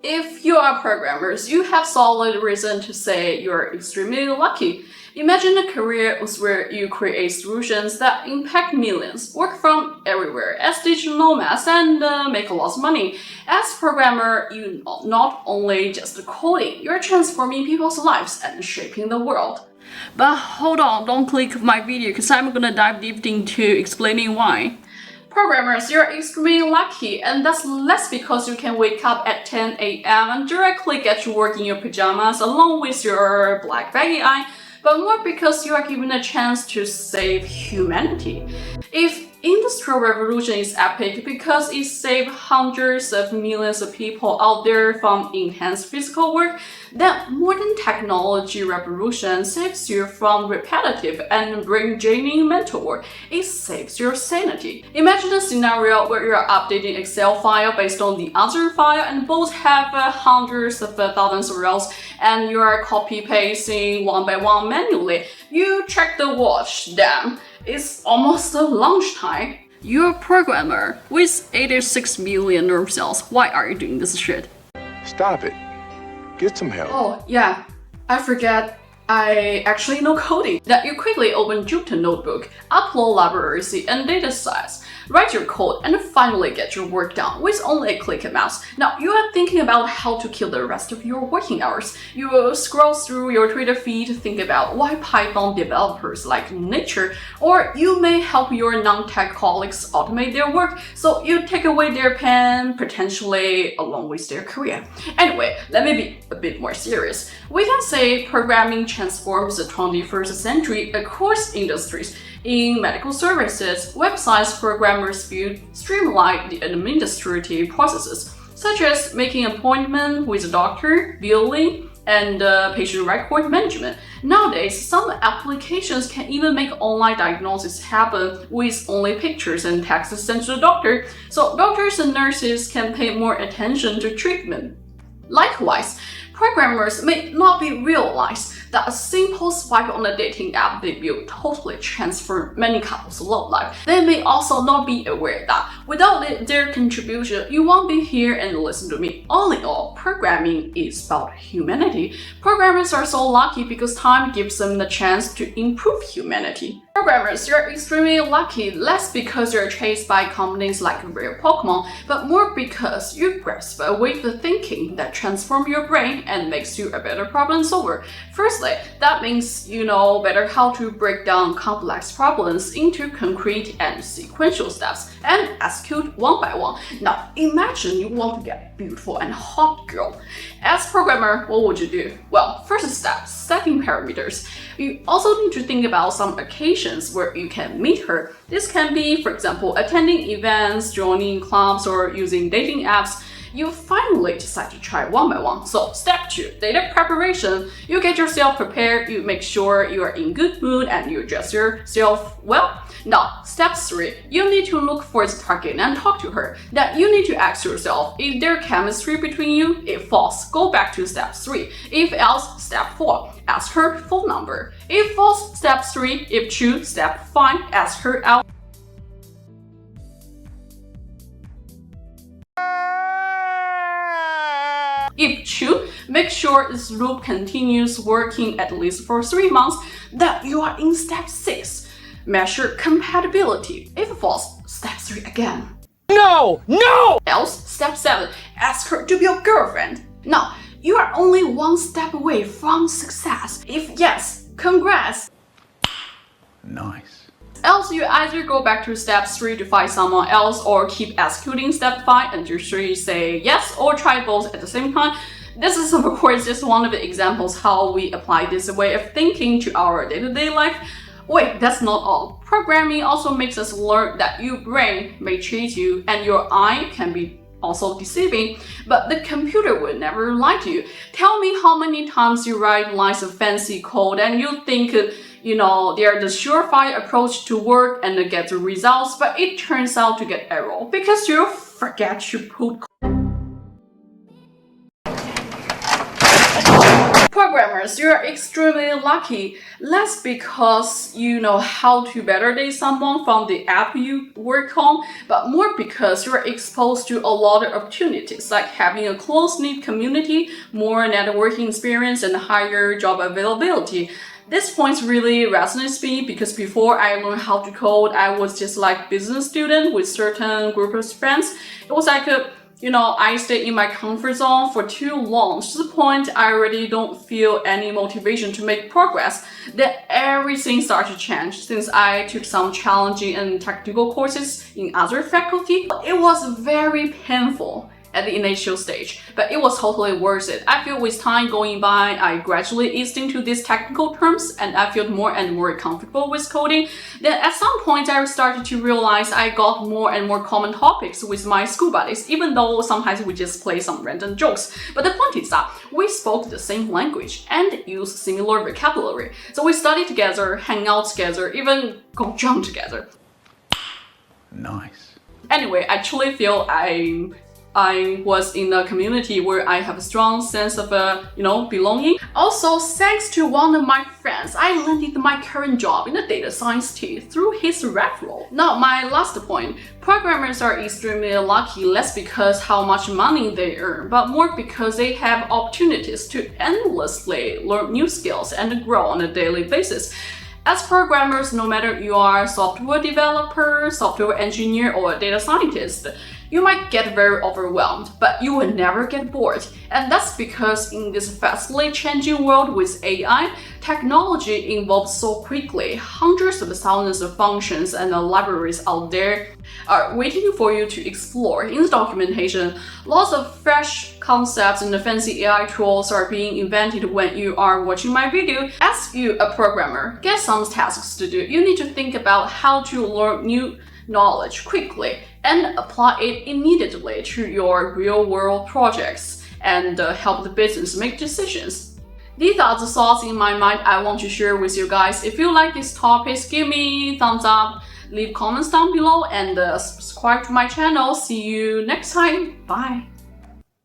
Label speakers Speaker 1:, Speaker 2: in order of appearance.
Speaker 1: If you are programmers, you have solid reason to say you're extremely lucky. Imagine a career where you create solutions that impact millions, work from everywhere as digital nomads, and make lots of money. As programmer, you not only just coding, you're transforming people's lives and shaping the world. But hold on, don't click my video because I'm gonna dive deep into explaining why. Programmers, you're extremely lucky, and that's less because you can wake up at 10 a.m. and directly get to work in your pajamas along with your black baggy eye, but more because you are given a chance to save humanity. If Industrial Revolution is epic because it saved hundreds of millions of people out there from enhanced physical work, then modern technology revolution saves you from repetitive and brain-draining mental work. It saves your sanity. Imagine a scenario where you are updating Excel file based on the other file and both have hundreds of thousands of rows and you are copy-pasting one by one manually. You check the watch, damn. It's almost lunchtime. You're a programmer with 86 million nerve cells. Why are you doing this shit?
Speaker 2: Stop it. Get some help.
Speaker 1: Oh, yeah. I forget. I actually know coding. That you quickly open Jupyter Notebook, upload libraries and data sets, write your code, and finally get your work done with only a click of mouse. Now, you are thinking about how to kill the rest of your working hours. You will scroll through your Twitter feed, think about why Python developers like nature, or you may help your non-tech colleagues automate their work, so you take away their pen, potentially along with their career. Anyway, let me be a bit more serious. We can say programming transforms the 21st century across industries. In medical services, websites programmers build streamline the administrative processes, such as making an appointment with a doctor, billing, and patient record management. Nowadays, some applications can even make online diagnosis happen with only pictures and text sent to the doctor, so doctors and nurses can pay more attention to treatment. Likewise, programmers may not be realized that a simple swipe on a dating app they built totally transformed many couples' love life. They may also not be aware that without their contribution, you won't be here and listen to me. All in all, programming is about humanity. Programmers are so lucky because time gives them the chance to improve humanity. Programmers, you're extremely lucky, less because you're chased by companies like rare Pokemon, but more because you grasp a way of thinking that transforms your brain and makes you a better problem solver. Firstly, that means you know better how to break down complex problems into concrete and sequential steps and execute one by one. Now, imagine you want to get a beautiful and hot girl. As programmer, what would you do? Well, first step, setting parameters. You also need to think about some occasions where you can meet her. This can be, for example, attending events, joining clubs, or using dating apps. You finally decide to try one by one. So step 2, data preparation. You get yourself prepared, you make sure you are in good mood, and you dress yourself well. Now, step 3, you need to look for the target and talk to her. Then you need to ask yourself, is there chemistry between you? If false, go back to step 3. If else, step 4, ask her phone number. If false, step 3. If true, step 5, ask her out. If true, make sure this loop continues working at least for 3 months. Then you are in step 6. Measure compatibility. If false, step 3 again.
Speaker 2: No! No!
Speaker 1: Else, step 7. Ask her to be your girlfriend. Now, you are only one step away from success. If yes, congrats.
Speaker 2: Nice.
Speaker 1: Else, you either go back to step 3 to find someone else or keep executing step 5 until she say yes, or try both at the same time. This is of course just one of the examples how we apply this way of thinking to our day-to-day life. Wait, that's not all. Programming also makes us learn that your brain may cheat you and your eye can be also deceiving, but the computer will never lie to you. Tell me how many times you write lines of fancy code and you think they're the surefire approach to work and get the results, but it turns out to get error because you forget to put Programmers, you are extremely lucky, less because you know how to better date someone from the app you work on, but more because you are exposed to a lot of opportunities, like having a close-knit community, more networking experience, and higher job availability. This point really resonates me because before I learned how to code, I was just like business student with certain group of friends. It was like I stayed in my comfort zone for too long, to the point I already don't feel any motivation to make progress. Then everything started to change since I took some challenging and technical courses in other faculty. It was very painful at the initial stage, but it was totally worth it. I feel with time going by, I gradually eased into these technical terms and I felt more and more comfortable with coding. Then at some point, I started to realize I got more and more common topics with my school buddies, even though sometimes we just play some random jokes. But the point is that we spoke the same language and used similar vocabulary. So we studied together, hang out together, even go jump together.
Speaker 2: Nice.
Speaker 1: Anyway, I truly feel I was in a community where I have a strong sense of belonging. Also, thanks to one of my friends, I landed my current job in the data science team through his referral. Now, my last point, programmers are extremely lucky less because how much money they earn, but more because they have opportunities to endlessly learn new skills and grow on a daily basis. As programmers, no matter you are a software developer, software engineer, or a data scientist, you might get very overwhelmed, but you will never get bored. And that's because in this fastly changing world with AI, technology evolves so quickly. Hundreds of thousands of functions and libraries out there are waiting for you to explore. In the documentation, lots of fresh concepts and fancy AI tools are being invented when you are watching my video. As you, a programmer, get some tasks to do, you need to think about how to learn new knowledge quickly and apply it immediately to your real-world projects and help the business make decisions. These are the thoughts in my mind I want to share with you guys. If you like these topics, give me thumbs up, leave comments down below, and subscribe to my channel. See you next time. Bye.